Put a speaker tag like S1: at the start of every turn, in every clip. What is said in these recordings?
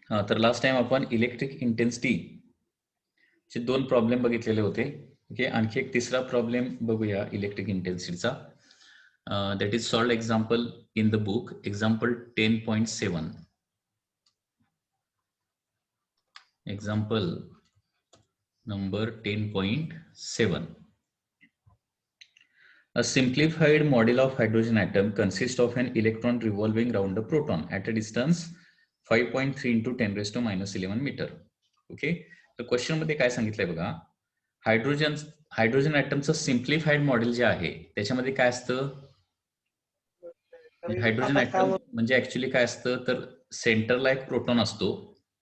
S1: तर last time आपण electric intensity चे दोन प्रॉब्लेम बघितलेले होते. ओके, आणखी एक तिसरा प्रॉब्लेम बघूया इलेक्ट्रिक इंटेन्सिटीचा. That is solved example in the book, example 10.7. Example number 10.7. A simplified model of hydrogen atom consists of an electron revolving round a proton at a distance 5.3 into 10 raised to minus 11 meter. Okay, तर question मध्ये काय सांगितलंय बघा, hydrogen ॲटमचं simplified model जे आहे त्याच्यामध्ये काय असतं, हायड्रोजन ॲटम म्हणजे ऍक्च्युली काय असतं तर सेंटरला एक प्रोटॉन असतो.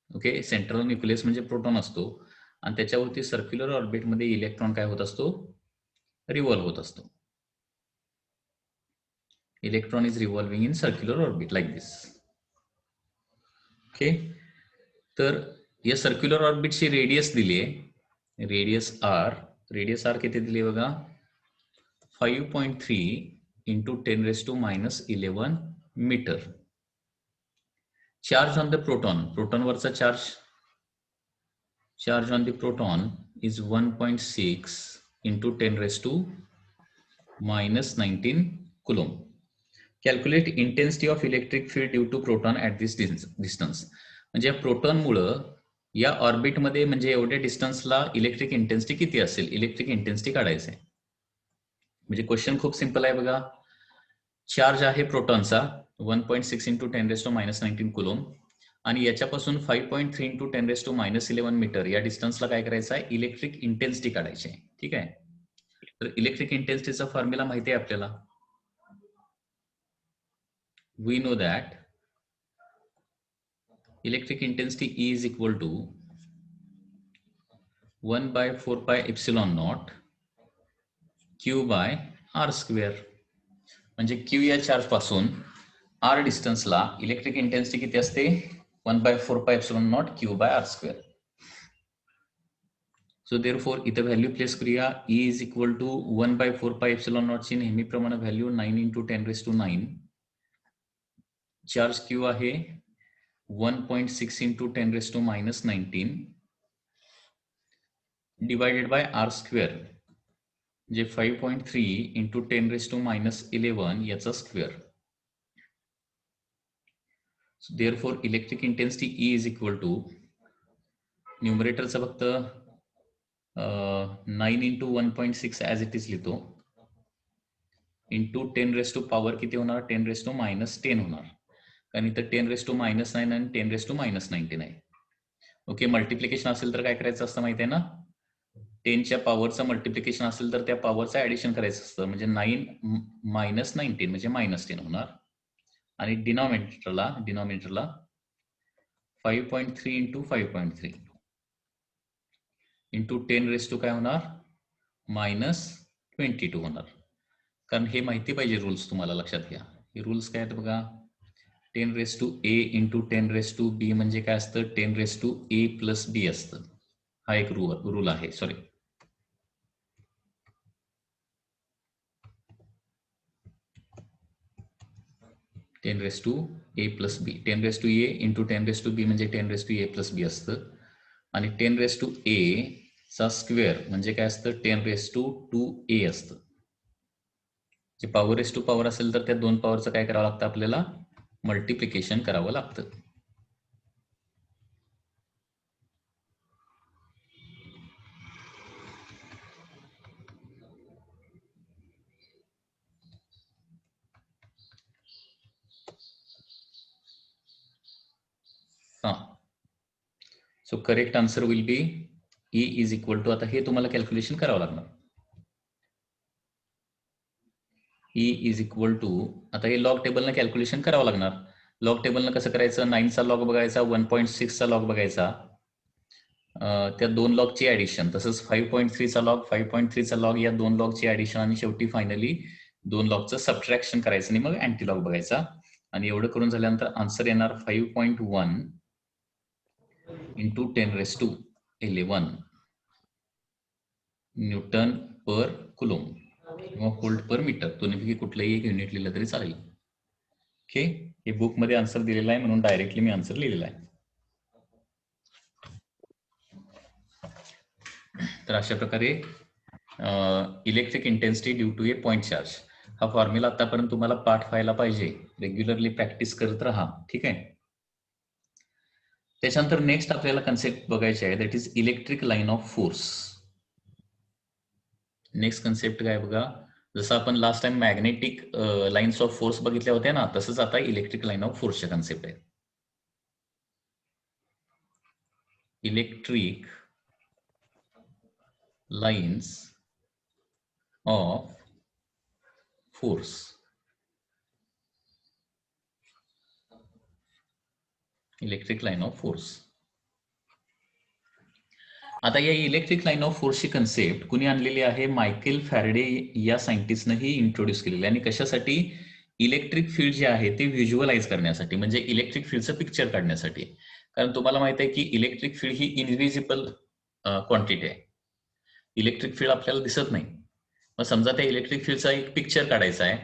S1: ओके, सेंट्रल न्यूक्लियस म्हणजे प्रोटॉन असतो आणि त्याच्यावरती सर्क्युलर ऑर्बिटमध्ये इलेक्ट्रॉन काय होत असतो, रिव्हॉल्व होत असतो. Electron is revolving in circular orbit like this. Okay, तर या सर्क्युलर ऑर्बिटची रेडियस दिली आहे, रेडियस आर किती दिली बघा, 5.3 into 10 raised to minus 11 metre. Charge on the proton वरचा charge on the proton is 1.6 into 10 raised to minus 19 coulomb. Calculate intensity of electric field due to proton at this distance. म्हणजे प्रोटॉनमुळं या ऑर्बिटमध्ये म्हणजे एवढ्या डिस्टन्सला electric intensity किती असेल, electric intensity काढायचं आहे. म्हणजे क्वेश्चन खूप सिंपल आहे बघा. चार्ज आहे प्रोटॉनचा 1.6 into 10 raised to minus 19 coulomb आणि याच्यापासून 5.3 into 10 raised to minus 11 metre या डिस्टन्सला काय करायचं आहे, इलेक्ट्रिक इंटेन्सिटी काढायची आहे. ठीक आहे, तर इलेक्ट्रिक इंटेन्सिटीचा फॉर्म्युला माहिती आहे आपल्याला. We know that electric intensity E is equal to 1 by 4 pi epsilon naught Q by R square. म्हणजे Q या चार्ज पासून R डिस्टन्सला इलेक्ट्रिक इंटेन्सिटी किती असते, 1 by 4 pi epsilon naught Q by R square. So therefore इथं value place करूया. E is equal to 1 by 4 pi epsilon naught ची नेहमीप्रमाणे value 9 into 10 raised to 9. Charge Q आहे 1.6 into 10 raised to minus 19 divided by R square, जे 5.3 into 10 raised to minus 11 याचा square. So therefore electric intensity E is equal to, न्यूमरेटरचा फक्त 9 into 1.6 as it is लिहितो, into 10 raised to power किती होणार, 10 raised to minus 10 होणार, कारण इथं 10 raised to minus 9 आणि 10 raised to minus 19 आहे. ओके, मल्टिप्लिकेशन असेल तर काय करायचं असतं माहिती आहे ना, 10च्या पॉवरचं मल्टिप्लिकेशन असेल तर त्या पॉवरचं ऍडिशन करायचं असतं, म्हणजे 9 minus 19 म्हणजे minus 10 होणार आणि डिनॉमिनेटरला 5.3 into 5.3 into 10 raised to काय होणार, minus 22 होणार. कारण हे माहिती पाहिजे, रूल्स तुम्हाला लक्षात घ्या. हे रूल्स काय आहेत बघा, 10 raised to a into 10 raised to b म्हणजे काय असतं, 10 raised to a plus b असतं. हा एक रूल आहे. Sorry, 10 raised to a plus b, 10 raised to a into 10 raised to b म्हणजे 10 raised to a plus b असतं आणि 10 raised to a चा स्क्वेअर म्हणजे काय असतं, 10 raised to 2a असतं. जे पॉवर रेस टू पॉवर असेल तर त्या दोन पॉवरचं काय करावं लागतं, आपल्याला मल्टिप्लिकेशन करावं लागतं. So correct answer will be E is equal to, आता हे तुम्हाला कॅल्क्युलेशन करावं लागणार. E इज इक्वल टू, आता हे लॉग टेबलनं कॅल्क्युलेशन करावं लागणार. लॉग टेबलनं कसं करायचं, 9चा लॉग बघायचा, 1.6चा लॉग बघायचा, त्या दोन लॉगची ऍडिशन, तसंच 5.3चा लॉग, 5.3चा लॉग, या दोन लॉगची ऍडिशन आणि शेवटी फायनली दोन लॉगचं सबट्रॅक्शन करायचं आणि मग अँटी लॉग बघायचा. आणि एवढं करून झाल्यानंतर आन्सर येणार 5.1 into 10 raised to 11 Newton per coulomb किंवा व्होल्ट पर मीटर, दोन्हीपैकी कुठलंही एक युनिट लिहिलं तरी चालेल. ओके, हे बुक मध्ये आन्सर दिलेला आहे म्हणून डायरेक्टली मी आन्सर लिहिलेला आहे. तर अशा प्रकारे electric intensity due to a point charge हा फॉर्म्युला आतापर्यंत तुम्हाला पाठ व्हायला पाहिजे. रेग्युलरली प्रॅक्टिस करत राहा. ठीक आहे. त्याच्यानंतर नेक्स्ट आपल्याला कन्सेप्ट बघायचे आहे, that is electric line of force. Next concept काय बघा, जसं आपण last time magnetic lines of force बघितल्या होत्या ना, तसंच आता इलेक्ट्रिक लाईन ऑफ फोर्सचे कन्सेप्ट आहे. Electric lines of force. Electric line of force. आता या इलेक्ट्रिक लाईन ऑफ फोर्सची कन्सेप्ट कुणी आणलेली आहे, मायकेल फॅरेडे या सायंटिस्टनं ही इंट्रोड्यूस केलेली. आणि कशासाठी, इलेक्ट्रिक फील्ड जे आहे ते व्हिज्युअलाइज करण्यासाठी, म्हणजे इलेक्ट्रिक फील्डचं पिक्चर काढण्यासाठी. कारण तुम्हाला माहित आहे की इलेक्ट्रिक फील्ड ही इनव्हिजिबल क्वांटिटी आहे. इलेक्ट्रिक फील्ड आपल्याला दिसत नाही. मग समजा त्या इलेक्ट्रिक फील्डचा एक पिक्चर काढायचा आहे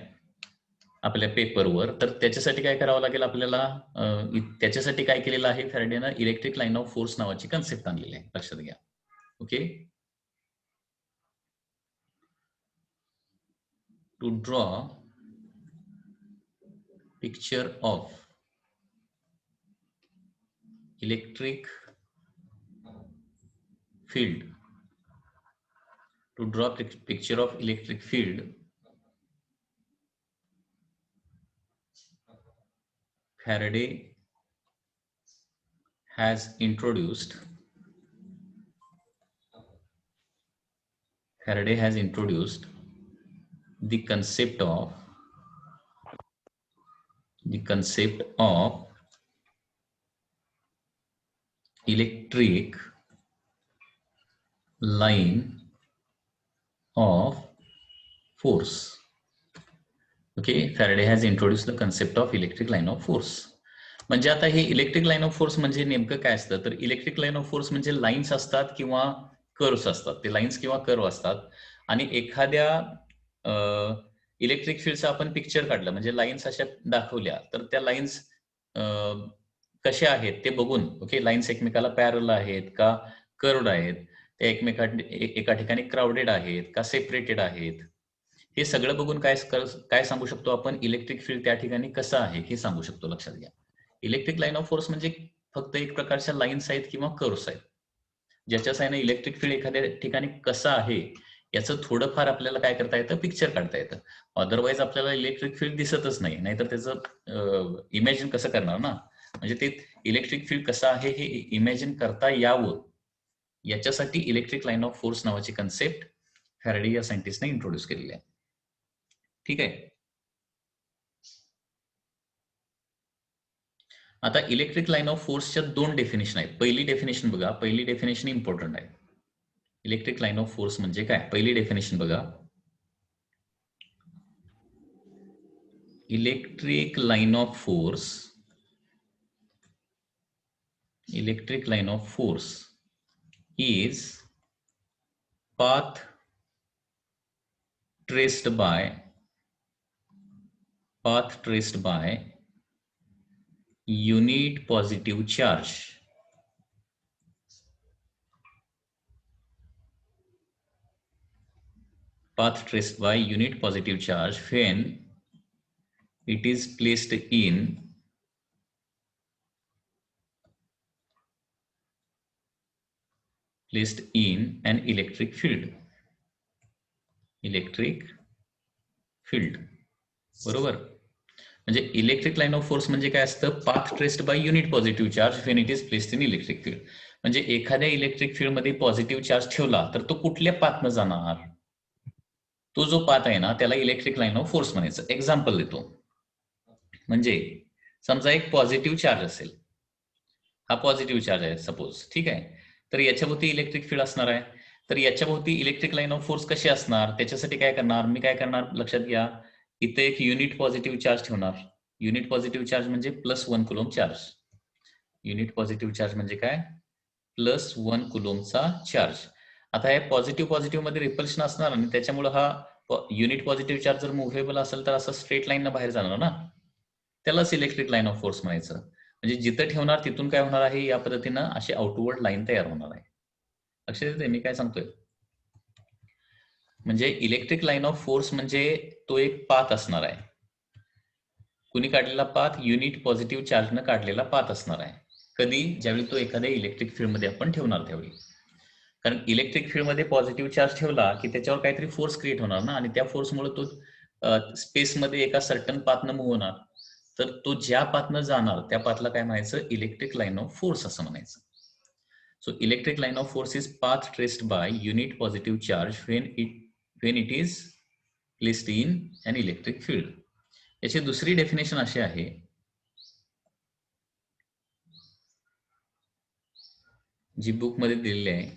S1: आपल्या पेपरवर, तर त्याच्यासाठी काय करावं लागेल आपल्याला, त्याच्यासाठी काय केलेलं आहे फॅरेडेनं, इलेक्ट्रिक लाईन ऑफ फोर्स नावाची कन्सेप्ट आणलेली आहे. लक्षात घ्या. Okay. To draw picture of electric field, to draw picture of electric field, Faraday has introduced the concept of electric line of force. Okay, Faraday has introduced the concept of electric line of force. म्हणजे आता हे electric line of force म्हणजे नेमकं काय असतं, तर electric line of force म्हणजे lines असतात किंवा कर्व्स असतात. ते लाईन्स किंवा कर्व असतात आणि एखाद्या इलेक्ट्रिक फील्डचा आपण पिक्चर काढलं, म्हणजे लाईन्स अशा दाखवल्या, तर त्या लाईन्स कशा आहेत ते बघून, ओके, लाईन्स एकमेकाला पॅरल आहेत का कर्व्ड आहेत, त्या एका ठिकाणी क्राउडेड आहेत का सेपरेटेड आहेत, हे सगळं बघून काय सांगू शकतो आपण, इलेक्ट्रिक फील्ड त्या ठिकाणी कसं आहे हे सांगू शकतो. लक्षात घ्या. इलेक्ट्रिक लाईन ऑफ फोर्स म्हणजे फक्त एक प्रकारच्या लाईन्स आहेत किंवा कर्व्स आहेत, ज्याच्या साहाय्याने इलेक्ट्रिक फील्ड एखाद्या ठिकाणी कसं आहे याचं थोडंफार आपल्याला काय करता येतं, पिक्चर काढता येतं. अदरवाईज आपल्याला इलेक्ट्रिक फील्ड दिसतच नाही, नाहीतर त्याचं इमॅजिन कसं करणार ना. म्हणजे ते इलेक्ट्रिक फील्ड कसं आहे हे इमॅजिन करता यावं याच्यासाठी इलेक्ट्रिक लाईन ऑफ फोर्स नावाची कन्सेप्ट फॅरेडे या सायंटिस्टने इंट्रोड्यूस केलेली आहे. ठीक आहे. आता इलेक्ट्रिक लाईन ऑफ फोर्सच्या दोन डेफिनेशन आहेत. पहिली डेफिनेशन बघा, पहिली डेफिनेशन इम्पॉर्टंट आहे. इलेक्ट्रिक लाईन ऑफ फोर्स म्हणजे काय, पहिली डेफिनेशन बघा. Electric line of force is path traced by unit positive charge. Path traced by unit positive charge when it is placed in an electric field. बरोबर. म्हणजे electric line of force म्हणजे काय असतं, path traced by unit positive charge when it is placed in electric field. म्हणजे एखाद्या electric field मध्ये positive charge ठेवला तर तो कुठल्या पाथनं जाणार, तो जो पाथ आहे ना त्याला इलेक्ट्रिक लाईन ऑफ फोर्स म्हणायचं. एक्झाम्पल देतो. म्हणजे समजा एक पॉझिटिव्ह चार्ज असेल, हा पॉझिटिव्ह चार्ज आहे सपोज, ठीक आहे. तर याच्याभोवती इलेक्ट्रिक फील्ड असणार आहे. तर याच्याभोवती इलेक्ट्रिक लाईन ऑफ फोर्स कशी असणार, त्याच्यासाठी काय करणार, मी काय करणार लक्षात घ्या, इथे एक युनिट पॉझिटिव्ह चार्ज ठेवणार. युनिट पॉझिटिव्ह चार्ज म्हणजे +1 Coulomb charge. Unit positive charge म्हणजे काय, +1 कुलॉमचा चार्ज. आता हे पॉझिटिव्ह मध्ये रिपल्शन असणार आणि त्याच्यामुळे हा युनिट पॉझिटिव्ह चार्ज जर मुव्हेबल असेल तर असं स्ट्रेट लाईन बाहेर जाणार ना, त्यालाच इलेक्ट्रिक लाईन ऑफ फोर्स म्हणायचं. म्हणजे जिथं ठेवणार तिथून काय होणार आहे, या पद्धतीनं अशी आउटवर्ड लाईन तयार होणार आहे. लक्षात येते मी काय सांगतोय. म्हणजे इलेक्ट्रिक लाईन ऑफ फोर्स म्हणजे तो एक पाथ असणार आहे. कुणी काढलेला पाथ? युनिट पॉझिटिव्ह चार्जनं काढलेला पाथ असणार आहे. कधी? ज्यावेळी तो एखाद्या इलेक्ट्रिक फील्डमध्ये आपण ठेवणार त्यावेळी. कारण इलेक्ट्रिक फील्डमध्ये पॉझिटिव्ह चार्ज ठेवला की त्याच्यावर काहीतरी फोर्स क्रिएट होणार ना, आणि त्या फोर्समुळे तो स्पेसमध्ये एका सर्टन पाथनं मूव्ह होणार. तर तो ज्या पाथनं जाणार त्या पाथला काय म्हणायचं? इलेक्ट्रिक लाईन ऑफ फोर्स असं म्हणायचं. So electric line of force is path traced by unit positive charge when it is placed in an electric field. याची दुसरी डेफिनेशन अशी आहे, जी बुक मध्ये दिलेली आहे.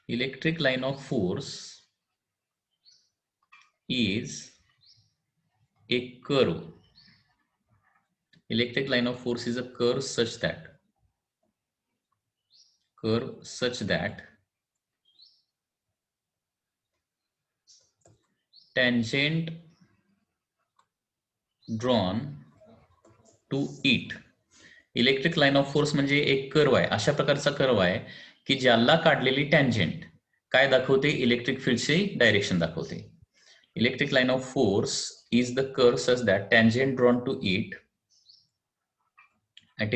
S1: Electric line of force is a curve. Electric line of force is a curve such that tangent drawn to it. Electric line of force म्हणजे एक curve आहे, अशा प्रकारचा कर्व आहे की ज्याला काढलेली टँजेंट काय दाखवते? इलेक्ट्रिक फील्डची डायरेक्शन दाखवते. Electric line of force is the curve such that tangent drawn to it at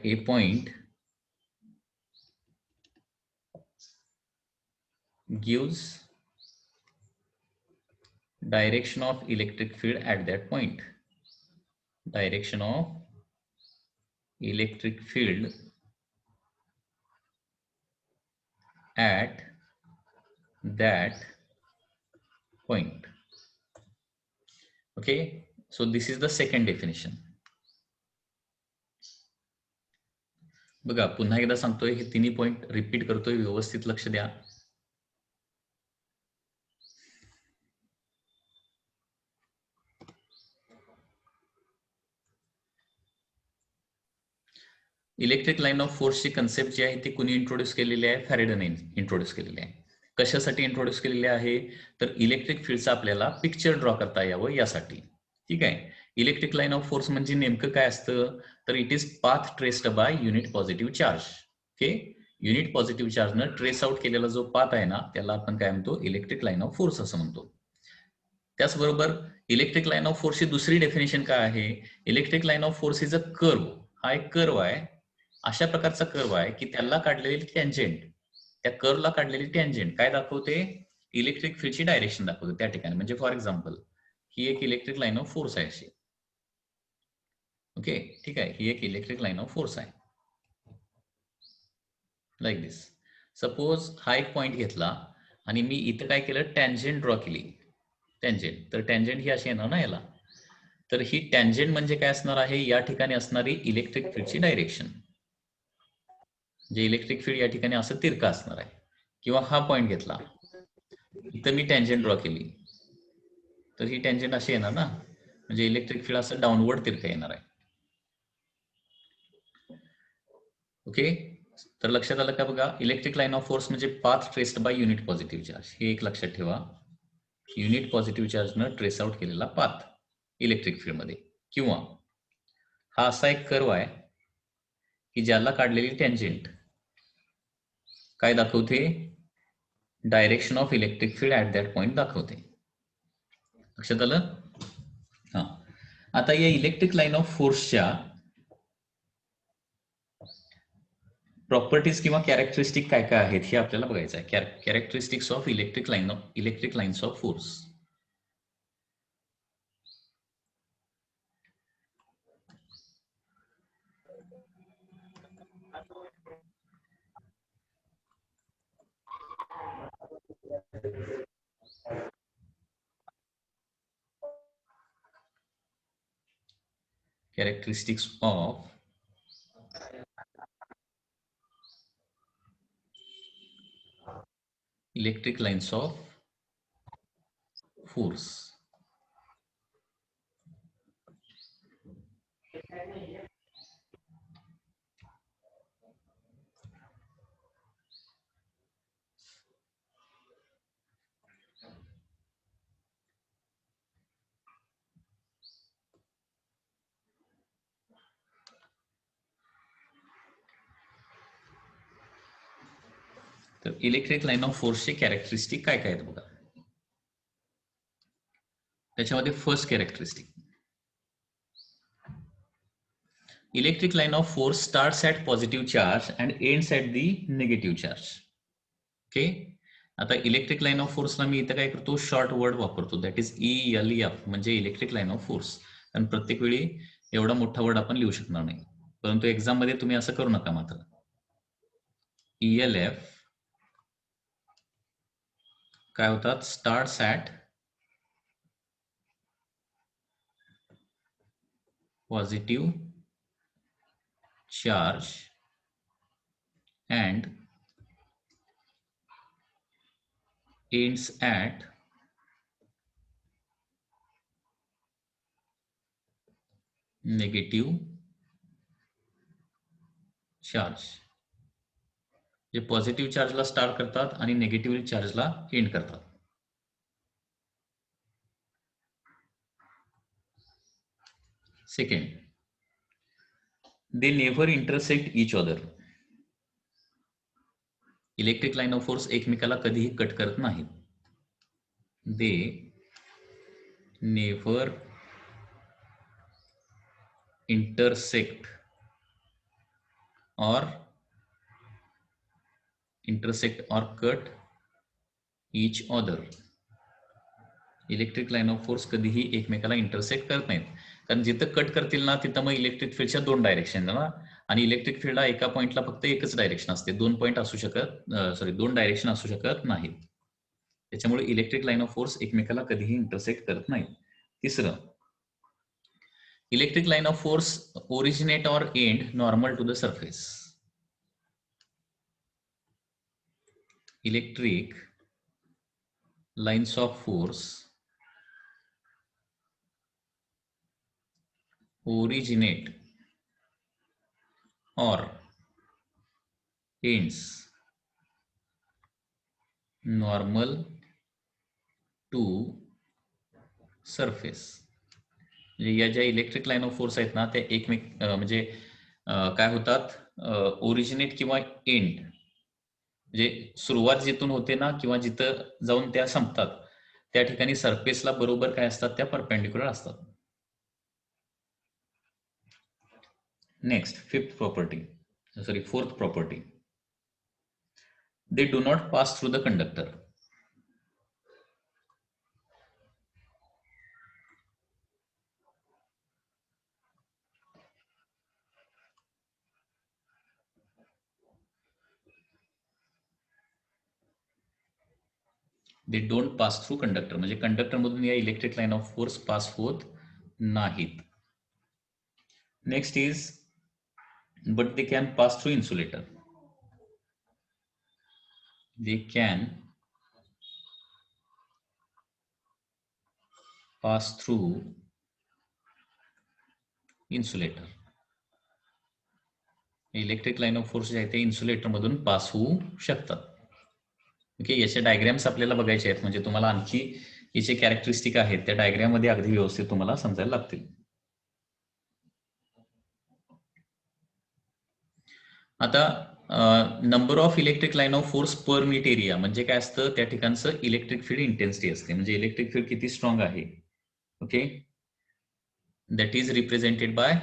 S1: a point gives direction of electric field at that point. Direction of electric field at that point. Okay, so this is the second definition. बघा, पुन्हा एकदा सांगतोय, हे तिन्ही point repeat करतोय, व्यवस्थित लक्ष द्या. इलेक्ट्रिक लाईन ऑफ फोर्सची कन्सेप्ट जी आहे ती कुणी इंट्रोड्यूस केलेली आहे? फॅरेडेने इंट्रोड्यूस केलेली आहे. कशासाठी इंट्रोड्यूस केलेली आहे? तर इलेक्ट्रिक फील्डचा आपल्याला पिक्चर ड्रॉ करता यावं यासाठी. ठीक आहे. इलेक्ट्रिक लाईन ऑफ फोर्स म्हणजे नेमकं काय असतं? तर it is path traced by unit positive charge. Okay, unit positive चार्जनं ट्रेस आउट केलेला जो पाथ आहे ना, त्याला आपण काय म्हणतो? इलेक्ट्रिक लाईन ऑफ फोर्स असं म्हणतो. त्याचबरोबर इलेक्ट्रिक लाईन ऑफ फोर्सची दुसरी डेफिनेशन काय आहे? Electric line of force is a curve. हा एक कर्व आहे, अशा प्रकारचा कर्व आहे की त्याला काढलेली टँजेंट, त्या कर्वला काढलेली टँजेंट काय दाखवते? इलेक्ट्रिक फील्डची डायरेक्शन दाखवते त्या ठिकाणी. म्हणजे फॉर एक्झाम्पल, ही एक इलेक्ट्रिक लाईन ऑफ फोर्स आहे अशी. ओके, ठीक आहे. ही एक इलेक्ट्रिक लाईन ऑफ फोर्स आहे, लाईक दिस. सपोज हा एक पॉइंट घेतला आणि मी इथं काय केलं? टँजेंट ड्रॉ केली. टँजेंट, तर टँजेंट ही अशी येणार ना याला. तर ही टँजेंट म्हणजे काय असणार आहे? या ठिकाणी असणारी इलेक्ट्रिक फील्डची डायरेक्शन. जे इलेक्ट्रिक फील्ड या ठिकाणी असं तिरका असणार आहे. किंवा हा पॉइंट घेतला, इथं मी टँजेंट ड्रॉ केली, तर ही टँजेंट अशी येणार ना, म्हणजे इलेक्ट्रिक फील्ड असं डाऊनवर्ड तिरका येणार आहे. ओके, तर लक्षात आलं का? बघा, इलेक्ट्रिक लाईन ऑफ फोर्स म्हणजे path traced by unit positive charge. हे एक लक्षात ठेवा, युनिट पॉझिटिव्ह चार्जनं ट्रेस आउट केलेला पाथ इलेक्ट्रिक फील्डमध्ये. किंवा हा असा एक कर्व आहे की ज्याला काढलेली टँजेंट काय दाखवते? Direction of electric field at that point दाखवते. लक्षात आलं? हा, आता या इलेक्ट्रिक लाईन ऑफ फोर्सच्या प्रॉपर्टीज किंवा कॅरेक्टरिस्टिक काय काय आहेत हे आपल्याला बघायचं आहे. Characteristics of electric lines of force. Characteristics of electric lines of force. तर इलेक्ट्रिक लाईन ऑफ फोर्सचे कॅरेक्टरिस्टिक काय काय आहेत बघा. त्याच्यामध्ये first characteristic, electric line of force starts at positive charge and ends at the negative charge. Okay, आता electric line of फोर्सला मी इथं काय करतो, शॉर्ट वर्ड वापरतो, दॅट इज ELF, म्हणजे इलेक्ट्रिक लाईन ऑफ फोर्स. कारण प्रत्येक वेळी एवढा मोठा वर्ड आपण लिहू शकणार नाही, परंतु एक्झाम मध्ये तुम्ही असं करू नका मात्र. ELF काय होतात, starts at positive charge and ends at negative charge. जे पॉझिटिव्ह चार्जला स्टार्ट करतात आणि नेगेटिव्ह चार्जला एंड करतात. Second, they never intersect each other. Electric line of force एकमेकाला कधीही कट करत नाहीत. They never intersect or cut each other. Electric line of force कधीही एकमेकाला इंटरसेक्ट करत नाहीत, कारण जिथं कट करतील ना तिथं मग इलेक्ट्रिक फील्डच्या दोन डायरेक्शन ना, आणि इलेक्ट्रिक फील्डला एका पॉइंटला फक्त एकच डायरेक्शन असते, दोन डायरेक्शन असू शकत नाहीत. त्याच्यामुळे इलेक्ट्रिक लाईन ऑफ फोर्स एकमेकाला कधीही इंटरसेक्ट करत नाहीत. तिसरं, electric line of force originate or end normal to the surface. Electric lines of force originate or ends normal to surface. या ज्या इलेक्ट्रिक लाईन ऑफ फोर्स आहेत ना त्या म्हणजे काय होतात, ओरिजिनेट किंवा एंड, म्हणजे सुरुवात जिथून होते ना किंवा जिथं जाऊन त्या संपतात त्या ठिकाणी सरफेसला बरोबर काय असतात, त्या परपेंडिक्युलर असतात. Next, fourth property, they do not pass through the conductor. They don't pass through conductor, म्हणजे कंडक्टर मधून या electric line of force pass होत नाहीत. Next is, but they can pass through insulator. They can pass through insulator. Electric line of force जे आहे ते insulator मधून pass होऊ शकतात. ओके, याचे डायग्राम्स आपल्याला बघायचे आहेत, म्हणजे तुम्हाला आणखी याचे कॅरेक्टरिस्टिक आहेत त्या डायग्राम मध्ये अगदी व्यवस्थित तुम्हाला समजायला लागतील. आता number of electric line of force per meet area म्हणजे काय असतं, त्या ठिकाणचं इलेक्ट्रिक फील्ड इंटेन्सिटी असते, म्हणजे इलेक्ट्रिक फील्ड किती स्ट्रॉंग आहे. Okay, that is represented by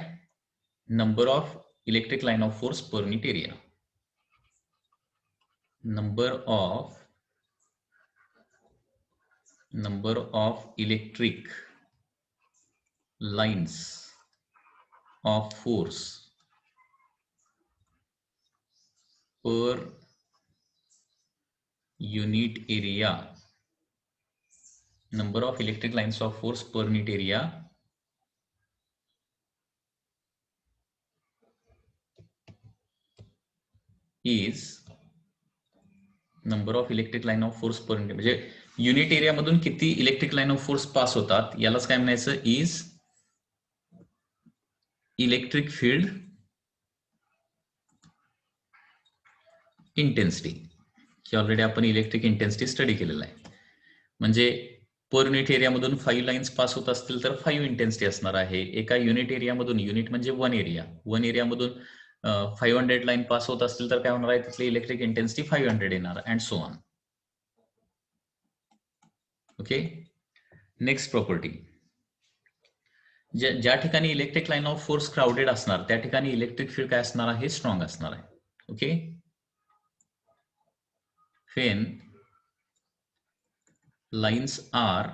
S1: number of electric line of force per meet area. number of electric lines of force per unit area. Number of electric lines of force per unit area is number of electric line of force per unit, म्हणजे unit area मधून किती electric line of force pass होतात यालाच काय म्हणायचं, is electric field intensity. की already आपण electric intensity study केलेला आहे. म्हणजे पर युनिट एरिया मधून 5 लाईन्स पास होत असतील तर 5 इंटेन्सिटी असणार आहे. एका युनिट एरिया मधून, युनिट म्हणजे वन एरिया मधून 500 लाईन पास होत असतील तर काय होणार आहे, तिथली इलेक्ट्रिक इंटेन्सिटी 500 येणार, and so on. Okay. Next property, ज्या ठिकाणी electric line of force crowded असणार त्या ठिकाणी इलेक्ट्रिक फील्ड काय असणार आहे, स्ट्रॉंग असणार आहे. Okay. when lines are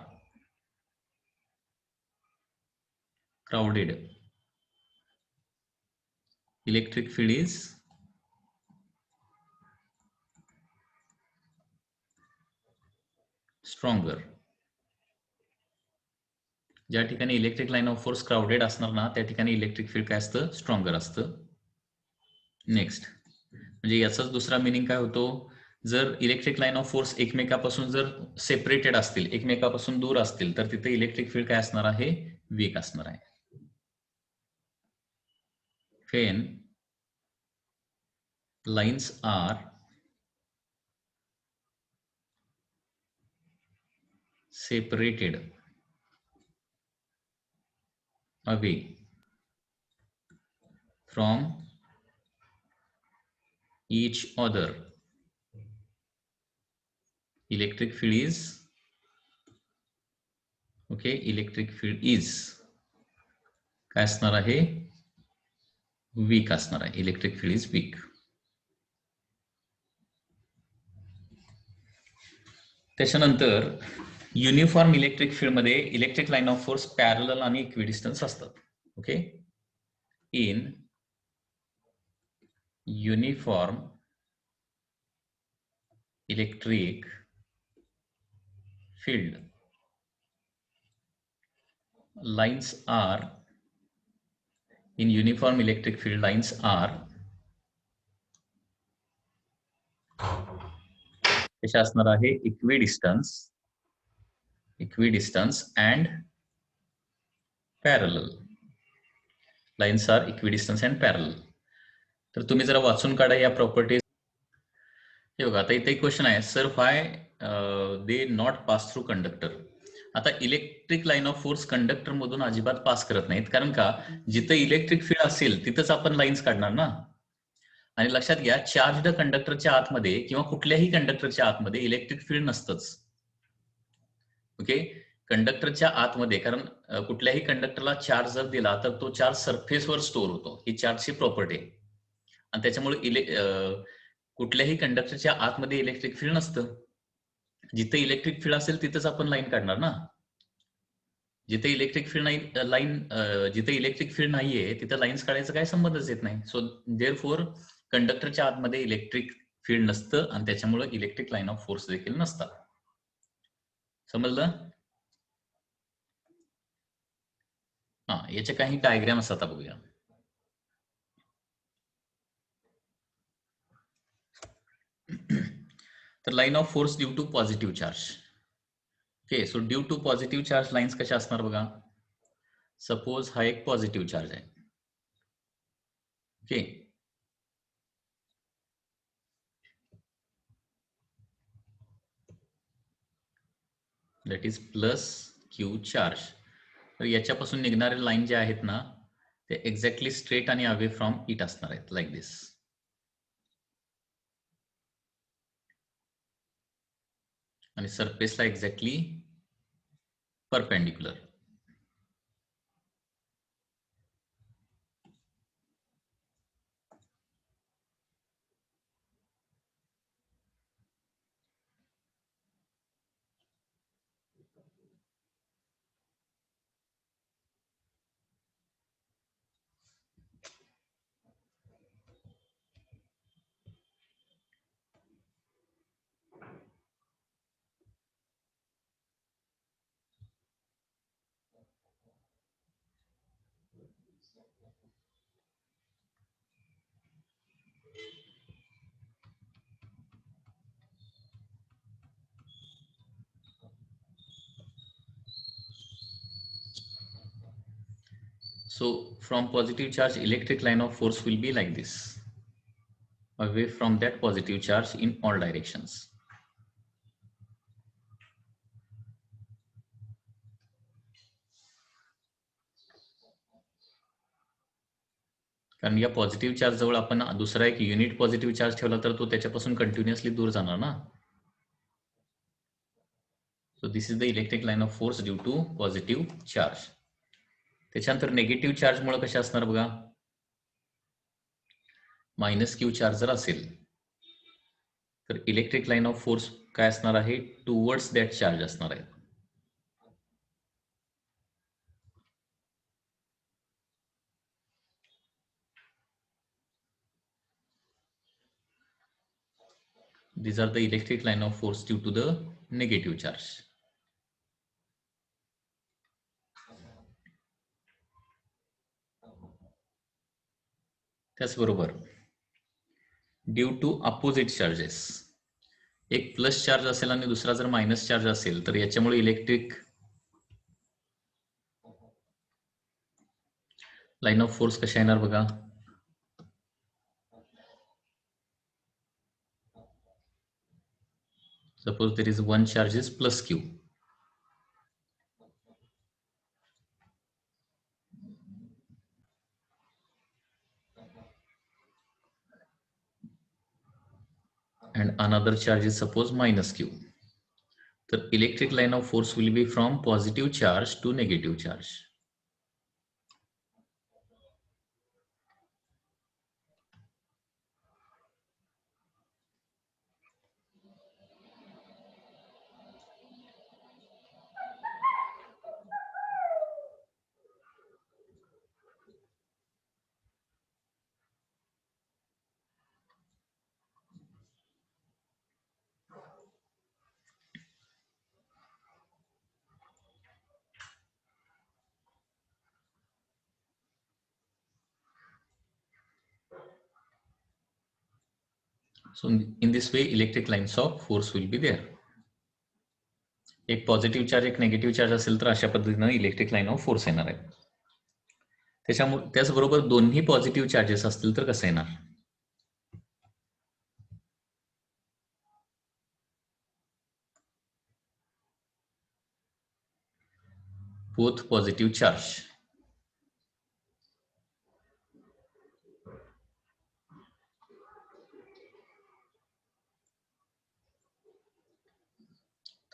S1: crowded, electric field is stronger. ज्या ठिकाणी electric line of force crowded असणार ना त्या ठिकाणी इलेक्ट्रिक फील्ड काय असतं, स्ट्रॉंगर असतं. नेक्स्ट, म्हणजे याचाच दुसरा मिनिंग काय होतो, जर इलेक्ट्रिक लाईन ऑफ फोर्स एकमेकापासून जर सेपरेटेड असतील, एकमेकापासून दूर असतील, तर तिथे इलेक्ट्रिक फील्ड काय असणार आहे, वीक असणार आहे. when lines are separated away from each other, electric field is, okay, electric field is काय असणार आहे, वीक असणार आहे. Electric field is weak. त्याच्यानंतर युनिफॉर्म इलेक्ट्रिक फील्ड मध्ये electric line of force parallel आणि इक्विडिस्टन्स असतात. Okay. In uniform electric field lines are, in uniform electric field lines are कशा असणार आहे, equidistance and parallel. Lines are equidistance and parallel. तर तुम्ही जरा वाचून काढा या प्रॉपर्टीज. हे बघा, आता इथे एक क्वेश्चन आहे, sir why they not pass through conductor. आता electric line of force conductor मधून अजिबात पास करत नाहीत, कारण का, जिथे इलेक्ट्रिक फील्ड असेल तिथंच आपण लाईन्स काढणार ना. आणि लक्षात घ्या, चार्जड कंडक्टरच्या आतमध्ये किंवा कुठल्याही कंडक्टरच्या आतमध्ये इलेक्ट्रिक फील्ड नसतंच. ओके. कंडक्टरच्या आतमध्ये, कारण कुठल्याही कंडक्टरला चार्ज जर दिला तर तो चार्ज सरफेसवर स्टोअर होतो, ही चार्जची प्रॉपर्टी आहे. आणि त्याच्यामुळे कुठल्याही कंडक्टरच्या आतमध्ये इलेक्ट्रिक फील्ड नसतं. जिथे इलेक्ट्रिक फील्ड असेल तिथेच आपण लाईन काढणार ना. जिथे इलेक्ट्रिक फील्ड नाही, जिथे इलेक्ट्रिक फील्ड नाहीये तिथे लाईन्स काढायचा काही संबंधच येत नाही. सो देअरफॉर कंडक्टरच्या आतमध्ये इलेक्ट्रिक फील्ड नसतं आणि त्याच्यामुळे इलेक्ट्रिक लाईन ऑफ फोर्स देखील नसतात. समजलं? हा, याचे काही डायग्राम्स आता बघूया. तर line of force due to positive charge. Okay. So due to positive charge lines कशा असणार बघा. सपोज हा एक पॉझिटिव्ह चार्ज आहे. Okay. That is plus Q charge. तर याच्यापासून निघणारे लाईन जे आहेत ना ते एक्झॅक्टली स्ट्रेट आणि अवे फ्रॉम इट असणार आहेत, लाईक दिस. आणि सरफेसला exactly perpendicular. So from positive charge, electric line of force will be like this, away from that positive charge in all directions. कारण या पॉझिटिव्ह चार्ज जवळ आपण दुसरा एक युनिट पॉझिटिव्ह चार्ज ठेवला तर तो त्याच्यापासून कंटिन्युअसली दूर जाणार ना. So this is the electric line of force due to positive charge. त्याच्यानंतर निगेटिव्ह चार्जमुळे कशा असणार बघा, मायनस क्यू चार्ज जर असेल तर इलेक्ट्रिक लाईन ऑफ फोर्स काय असणार आहे, टुवर्ड्स दॅट चार्ज असणार आहे. These are the electric line of force due to the negative charge. त्याचबरोबर ड्यू टू अपोजिट चार्जेस, एक प्लस चार्ज असेल आणि दुसरा जर मायनस चार्ज असेल तर याच्यामुळे इलेक्ट्रिक लाईन ऑफ फोर्स कशा येणार बघा. Suppose there is one charge is plus q. And another charge is suppose minus q. The electric line of force will be from positive charge to negative charge. So in this way electric lines of force will be there. एक positive charge एक negative charge असेल तर अशा पद्धतीनं electric line of force येणार आहे. त्याच्यामुळे त्याचबरोबर दोन्ही पॉझिटिव्ह चार्जेस असतील तर कसं येणार, बोथ पॉझिटिव्ह चार्ज.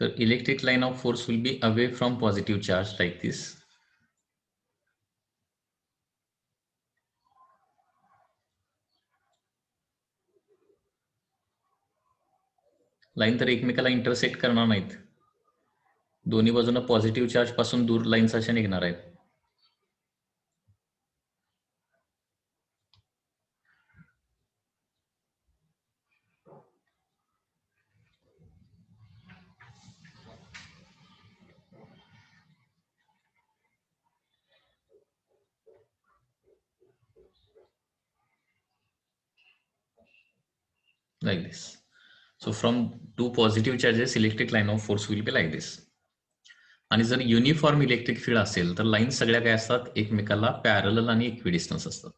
S1: तर electric line of force will be away from positive charge like this. Line तर एकमेकाला इंटरसेक्ट करणार नाहीत, दोन्ही बाजूंना पॉझिटिव्ह चार्ज पासून दूर लाईन्स अशा निघणार आहेत. like this. So from two positive charges electric line of force will be like this. आणि जर युनिफॉर्म इलेक्ट्रिक फील्ड असेल तर लाईन सगळ्या काय असतात, एकमेकाला पॅरलल आणि इक्विडिस्टन्स असतात.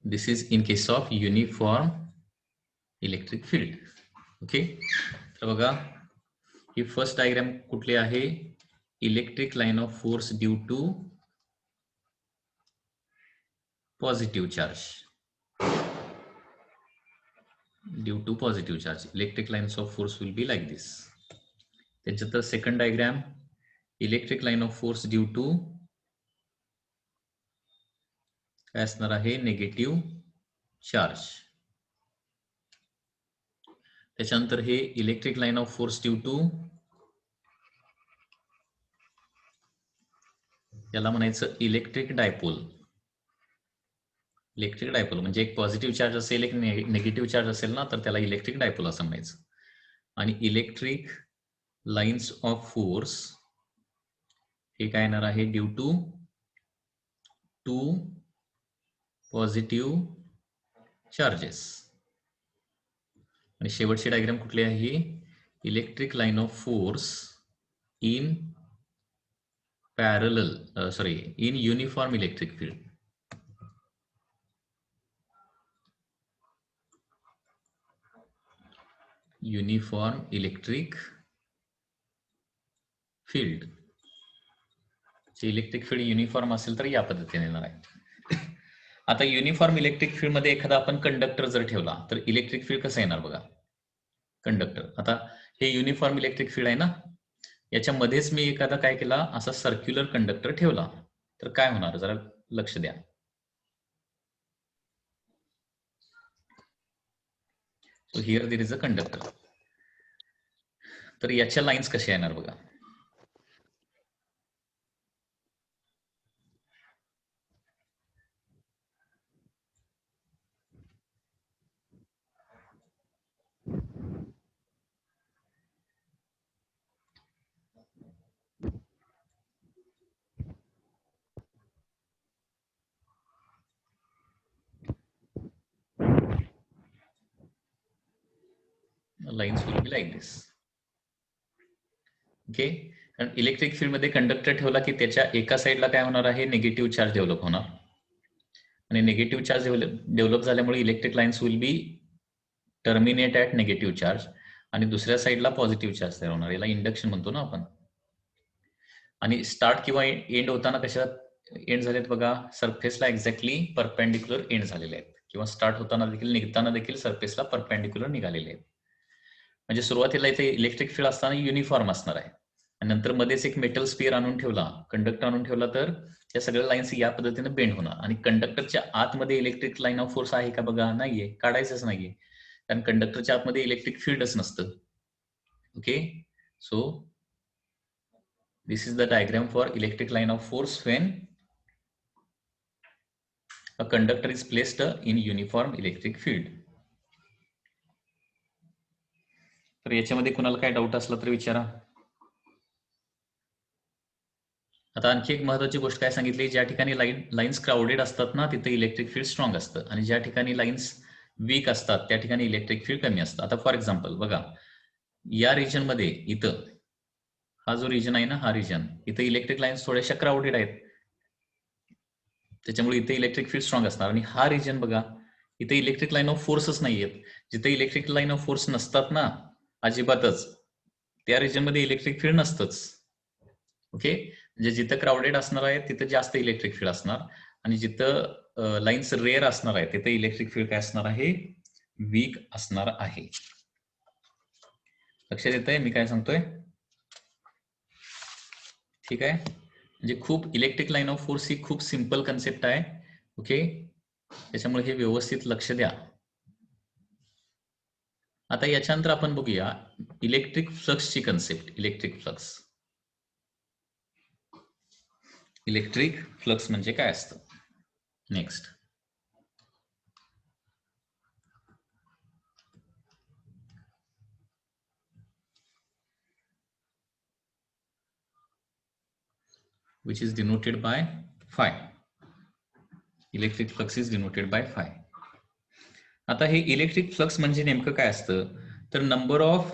S1: This is in case of uniform electric field. Okay, तर बघा ही फर्स्ट डायग्राम कुठली आहे, electric line of force due to positive charge. Due to positive charge electric lines of force will be like this. त्याच्यानंतर second diagram electric line of force due to काय असणार आहे, negative charge. त्याच्यानंतर हे electric line of force due to, याला म्हणायचं electric dipole. Electric dipole म्हणजे एक पॉझिटिव्ह चार्ज असेल एक निगेटिव्ह चार्ज असेल ना, तर त्याला इलेक्ट्रिक डायपोल असं म्हणायचं. आणि इलेक्ट्रिक लाईन्स ऑफ फोर्स हे काय येणार आहे, due to two positive charges. आणि शेवटची डायग्राम कुठली आहे, electric line of force in parallel in uniform electric field. Uniform electric field electric field uniform असेल तर या पद्धतीने येणार आहे. आता युनिफॉर्म इलेक्ट्रिक फील्ड मध्ये एखादा आपण कंडक्टर जर ठेवला तर इलेक्ट्रिक फील्ड कसं येणार बघा. कंडक्टर, आता हे युनिफॉर्म इलेक्ट्रिक फील्ड आहे ना, याच्यामध्येच मी एखादा काय केला असा सर्क्युलर कंडक्टर ठेवला तर काय होणार जरा लक्ष द्या. So here there is a conductor. तर याच्या लाईन्स कशा येणार बघा. Lines will be like this. Okay, कारण इलेक्ट्रिक फील्ड मध्ये कंडक्टर ठेवला की त्याच्या एका साईडला काय होणार आहे, निगेटिव्ह चार्ज डेव्हलप होणार आणि निगेटिव्ह चार्ज डेव्हलप झाल्यामुळे electric lines will B terminate at negative charge आणि दुसऱ्या साईडला पॉझिटिव्ह चार्ज तयार होणार. याला इंडक्शन म्हणतो ना आपण. आणि स्टार्ट किंवा एंड होताना कशा एंड झालेत बघा, सरफेसला एक्झॅक्टली परपेंडिक्युलर एंड झालेले आहेत किंवा स्टार्ट होताना देखील निघताना देखील सरफेसला परपेंडिक्युलर निघालेले आहेत. म्हणजे सुरुवातीला इथे इलेक्ट्रिक फील्ड असताना युनिफॉर्म असणार आहे आणि नंतर मध्येच एक मेटल स्पिअर आणून ठेवला, कंडक्टर आणून ठेवला तर या सगळ्या लाईन्स या पद्धतीने बेंड होणार. आणि कंडक्टरच्या आतमध्ये इलेक्ट्रिक लाईन ऑफ फोर्स आहे का बघा, नाहीये, काढायचंच नाहीये, कारण कंडक्टरच्या आतमध्ये इलेक्ट्रिक फील्डच नसतं. Okay, so this is the diagram for electric line of force when a conductor is placed in uniform electric field. तर याच्यामध्ये कुणाला काय डाऊट असला तर विचारा. आता आणखी एक महत्वाची गोष्ट काय सांगितली, ज्या ठिकाणी लाईन्स क्राउडेड असतात ना तिथे इलेक्ट्रिक फील्ड स्ट्रॉंग असतं आणि ज्या ठिकाणी लाईन्स वीक असतात त्या ठिकाणी इलेक्ट्रिक फील्ड कमी असतं. आता फॉर एक्झाम्पल बघा, या रिजन मध्ये इथं हा जो रिजन आहे ना, हा रिजन इथं इलेक्ट्रिक लाईन्स थोड्याशा क्राउडेड आहेत त्याच्यामुळे इथे इलेक्ट्रिक फील्ड स्ट्रॉंग असणार. आणि हा रिजन बघा, इथे इलेक्ट्रिक लाईन ऑफ फोर्सच नाहीयेत. जिथे इलेक्ट्रिक लाईन ऑफ फोर्स नसतात ना अजिबातच, त्या रिजन मध्ये इलेक्ट्रिक फील्ड नसतंच. ओके, म्हणजे जिथं क्राउडेड असणार आहे तिथं जास्त इलेक्ट्रिक फील्ड असणार आणि जिथं लाईन्स रेअर असणार आहे तिथे इलेक्ट्रिक फील्ड काय असणार आहे, वीक असणार आहे. लक्षात येतंय मी काय सांगतोय? ठीक आहे, म्हणजे खूप इलेक्ट्रिक लाईन ऑफ फोर्स ही खूप सिंपल कन्सेप्ट आहे. ओके, त्याच्यामुळे हे व्यवस्थित लक्ष द्या. आता याच्यानंतर आपण बघूया इलेक्ट्रिक फ्लक्सची concept. Electric flux, electric flux म्हणजे काय असतं. Next, which is denoted by phi. Electric flux is denoted by phi. आता हे इलेक्ट्रिक फ्लक्स म्हणजे नेमकं काय असतं, तर number of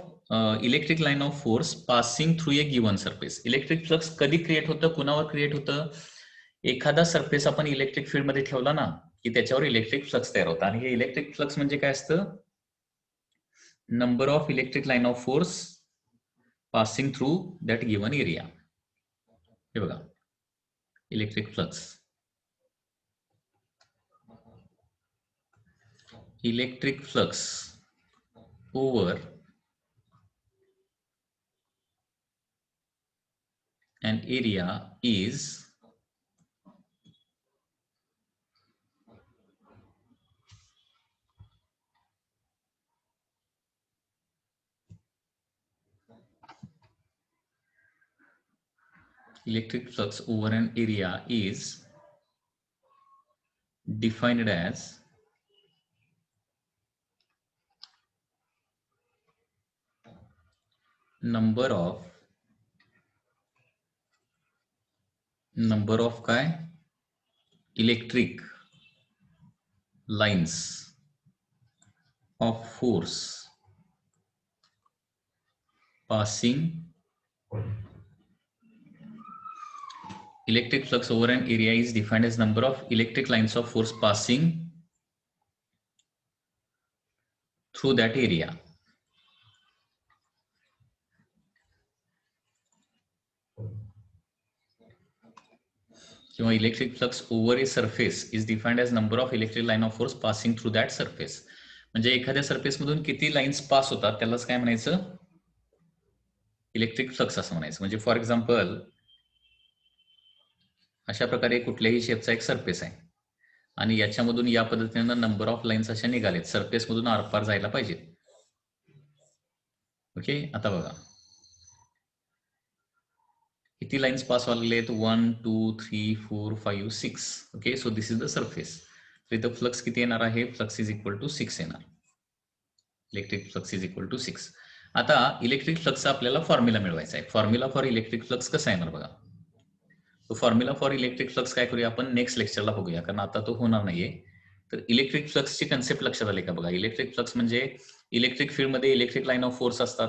S1: electric line of force passing through a given surface. Electric flux कधी क्रिएट होतं, कुणावर क्रिएट होतं, एखादा सरफेस आपण इलेक्ट्रिक फील्ड मध्ये ठेवला ना की त्याच्यावर इलेक्ट्रिक फ्लक्स तयार होतं. आणि हे इलेक्ट्रिक फ्लक्स म्हणजे काय असतं, number of electric line of force passing through that given area. हे बघा, electric flux, electric flux over an area is electric flux over an area is defined as number of काय, electric lines of force passing, electric flux over an area is defined as number of electric lines of force passing through that area. किंवा electric flux over a surface is defined as number of electric line of force passing through that surface. म्हणजे एखाद्या surface मधून किती lines pass होतात त्यालाच काय म्हणायचं, electric flux असं म्हणायचं. म्हणजे फॉर एक्झाम्पल अशा प्रकारे कुठल्याही शेपचा एक सरफेस आहे आणि याच्यामधून या पद्धतीनं नंबर ऑफ लाईन्स अशा निघालेत, सरफेस मधून आरपार जायला पाहिजेत. ओके, आता बघा किती लाईन्स पास व्हायला लागलेत, 1 2 3 4 5 6. Okay, so this is the surface. तर इथं फ्लक्स किती येणार आहे, फ्लक्स इज इक्वल टू 6 येणार. Electric flux is equal to 6. आता इलेक्ट्रिक फ्लक्सचा आपल्याला फॉर्म्युला मिळवायचा आहे. फॉर्म्युला फॉर इलेक्ट्रिक फ्लक्स कसा येणार बघा. तो फॉर्म्युला फॉर इलेक्ट्रिक फ्लक्स काय करूया आपण, नेक्स्ट लेक्चरला बघूया, कारण आता तो होणार नाहीये. तर इलेक्ट्रिक फ्लक्सची कन्सेप्ट लक्षात आली का बघा. इलेक्ट्रिक फ्लक्स म्हणजे इलेक्ट्रिक फील्डमध्ये इलेक्ट्रिक लाईन ऑफ फोर्स असतात.